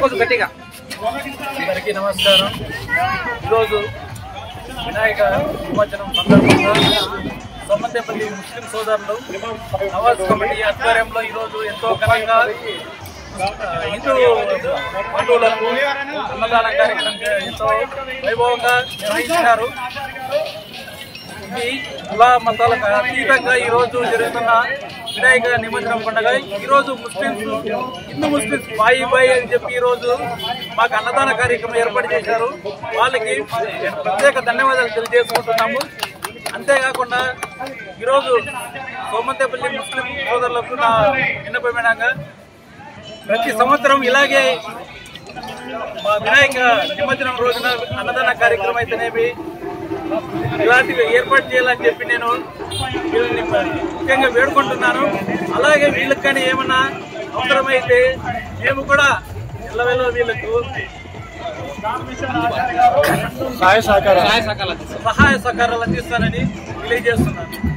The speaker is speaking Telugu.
అందరికీ నమస్కారం. ఈరోజు వినాయక నిమజ్జనం సందర్భంగా సోమందేపల్లి ముస్లిం సోదరులు నవాజ్ కమిటీ ఆధ్వర్యంలో ఈరోజు ఎంతో ఘనంగా హిందూ బంధువులకు అన్నదాన కార్యక్రమం ఎంతో వైభవంగా నిర్వహించారు. ఇది కుల మతాలకు అతీతంగా ఈరోజు జరుగుతున్న వినాయక నిమజ్జనం పండుగ. ఈరోజు హిందూ ముస్లిమ్స్ బాయి బాయి అని చెప్పి ఈరోజు మాకు అన్నదాన కార్యక్రమం ఏర్పాటు చేశారు. వాళ్ళకి ప్రత్యేక ధన్యవాదాలు తెలియజేసుకుంటున్నాము. అంతేకాకుండా ఈరోజు సోమందేపల్లి ముస్లిం సోదరులకు నా విన్నపమేనంగా ప్రతి సంవత్సరం ఇలాగే మా వినాయక నిమజ్జనం రోజున అన్నదాన కార్యక్రమం అయితేనేవి ఇలాంటివి ఏర్పాటు చేయాలని చెప్పి నేను వీళ్ళని ముఖ్యంగా వేడుకుంటున్నాను. అలాగే వీళ్ళకి కానీ ఏమన్నా అవసరమైతే మేము కూడా ఎల్లవేళ వీళ్ళకు సహాయ సహకారాలు అందిస్తానని తెలియజేస్తున్నాను.